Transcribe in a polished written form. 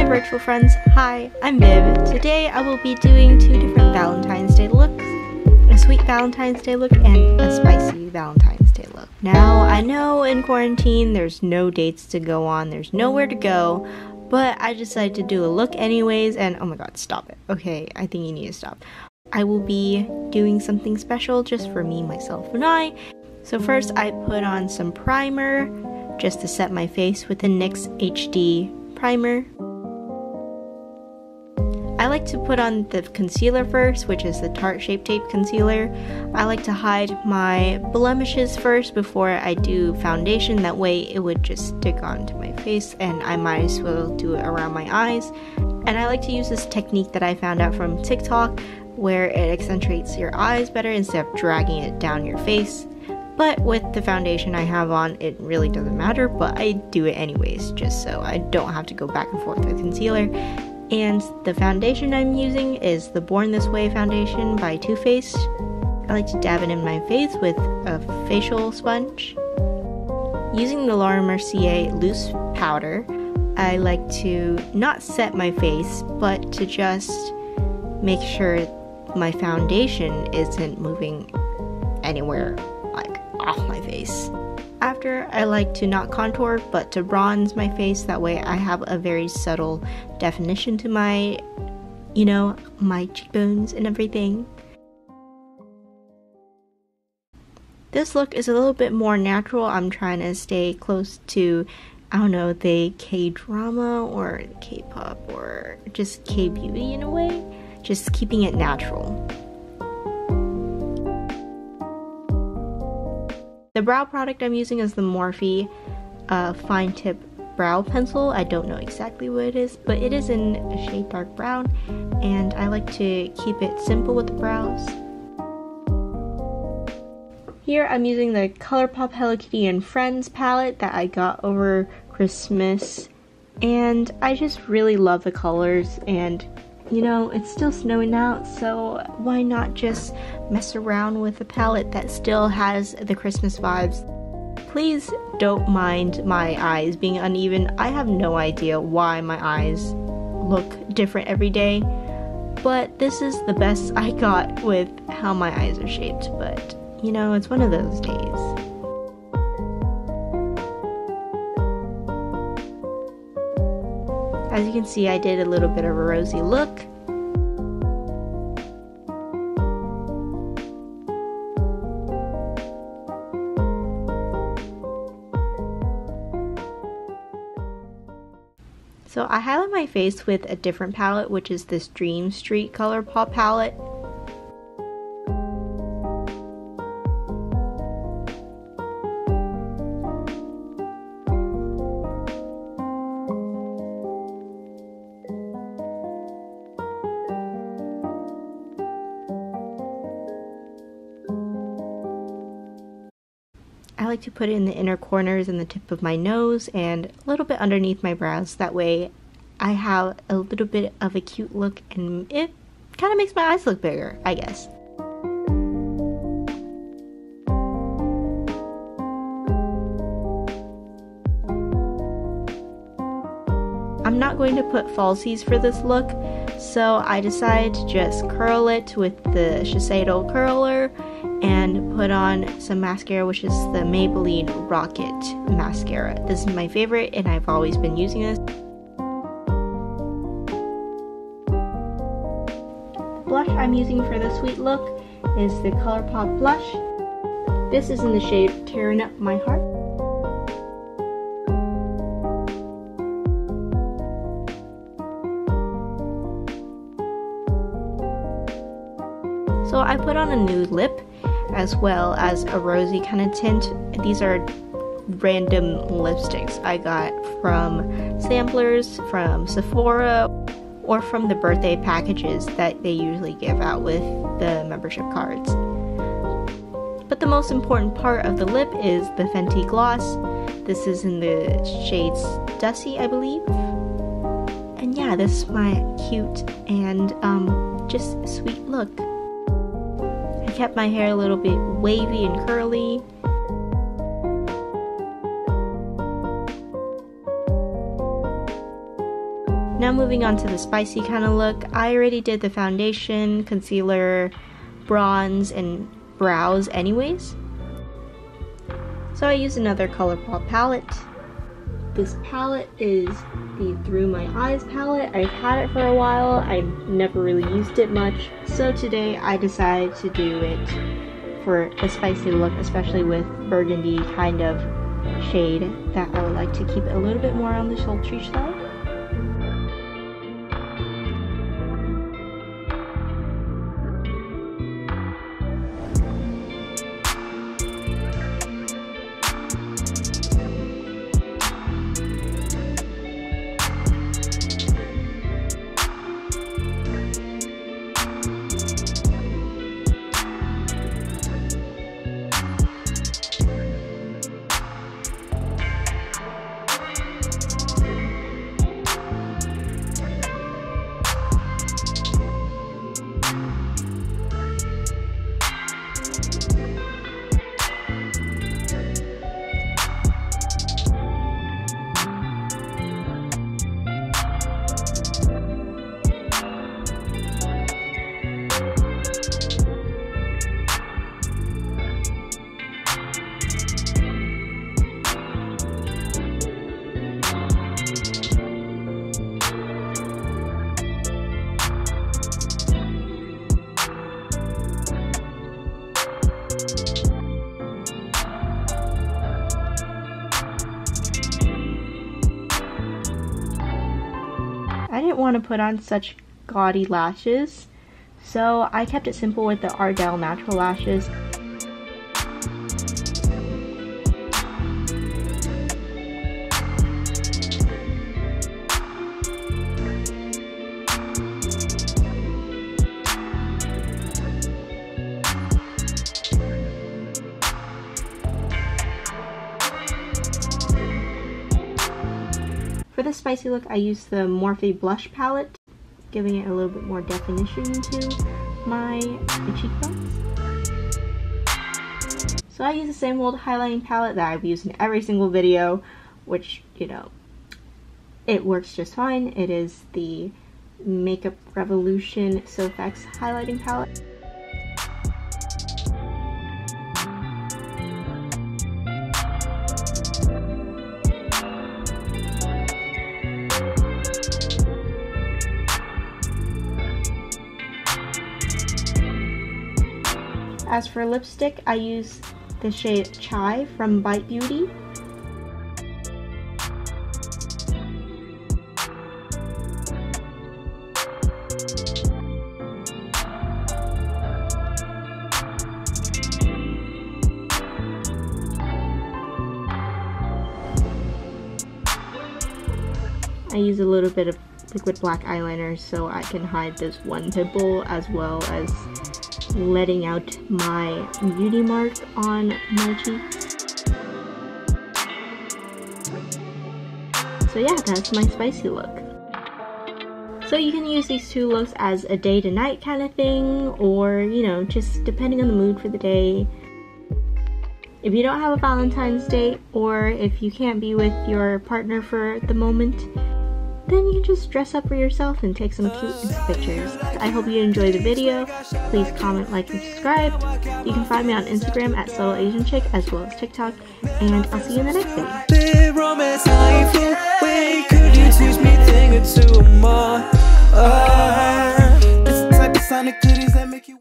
my virtual friends, hi, I'm Viv. Today I will be doing two different Valentine's Day looks. A sweet Valentine's Day look and a spicy Valentine's Day look. Now, I know in quarantine there's no dates to go on, there's nowhere to go, but I decided to do a look anyways, and oh my god, stop it. Okay, I think you need to stop. I will be doing something special just for me, myself, and I. So first I put on some primer just to set my face with the NYX HD primer. I like to put on the concealer first, which is the Tarte Shape Tape Concealer. I like to hide my blemishes first before I do foundation, that way it would just stick onto my face and I might as well do it around my eyes. And I like to use this technique that I found out from TikTok where it accentuates your eyes better instead of dragging it down your face. But with the foundation I have on, it really doesn't matter, but I do it anyways, just so I don't have to go back and forth with concealer. And the foundation I'm using is the Born This Way foundation by TooFaced. I like to dab it in my face with a facial sponge. Using the Mercier loose powder, I like to not set my face, but to just make sure my foundation isn't moving anywhere like off my face. After, I like to not contour but to bronze my face, that way I have a very subtle definition to my, my cheekbones and everything. This look is a little bit more natural. I'm trying to stay close to, the K-drama or K-pop or just K-beauty in a way. Just keeping it natural. The brow product I'm using is the Morphe Fine Tip Brow Pencil. I don't know exactly what it is, but it is in a shade dark brown, and I like to keep it simple with the brows. Here I'm using the ColourPop Hello Kitty and Friends palette that I got over Christmas, and I just really love the colors, and it's still snowing out, so why not just mess around with a palette that still has the Christmas vibes. Please don't mind my eyes being uneven. I have no idea why my eyes look different every day, but this is the best I got with how my eyes are shaped, but it's one of those days. As you can see, I did a little bit of a rosy look. So I highlight my face with a different palette, which is this Dream Street ColourPop palette. I like to put it in the inner corners and the tip of my nose and a little bit underneath my brows. That way I have a little bit of a cute look and it kind of makes my eyes look bigger, I guess. I'm not going to put falsies for this look, so I decided to just curl it with the Shiseido curler and put on some mascara, which is the Maybelline Rocket mascara. This is my favorite and I've always been using this. The blush I'm using for the sweet look is the ColourPop blush. This is in the shade Terran My Heart. So I put on a nude lip as well as a rosy kind of tint. These are random lipsticks I got from samplers, from Sephora, or from the birthday packages that they usually give out with the membership cards. But the most important part of the lip is the Fenty gloss. This is in the shade Stussy, I believe. And yeah, this is my cute and just sweet look. I kept my hair a little bit wavy and curly. Now moving on to the spicy kind of look. I already did the foundation, concealer, bronze, and brows anyways. So I used another ColourPop palette. This palette is the Through My Eyes palette. I've had it for a while. I've never really used it much. So today I decided to do it for a spicy look, especially with burgundy kind of shade that I would like to keep a little bit more on the sultry side. I didn't want to put on such gaudy lashes, so I kept it simple with the Ardell natural lashes. For the spicy look, I used the Morphe blush palette, giving it a little bit more definition to my cheekbones. So I use the same old highlighting palette that I've used in every single video, which, you know, it works just fine. It is the Makeup Revolution SophX highlighting palette. As for lipstick, I use the shade Chai from Bite Beauty. I use a little bit of liquid black eyeliner so I can hide this one pimple, as well as letting out my beauty mark on my cheeks. So yeah, that's my spicy look. So you can use these two looks as a day to night kind of thing, or, you know, just depending on the mood for the day. If you don't have a Valentine's Day, or if you can't be with your partner for the moment, then you can just dress up for yourself and take some cute pictures. I hope you enjoyed the video. Please comment, like, and subscribe. You can find me on Instagram at SoloAsianChick, as well as TikTok, and I'll see you in the next video.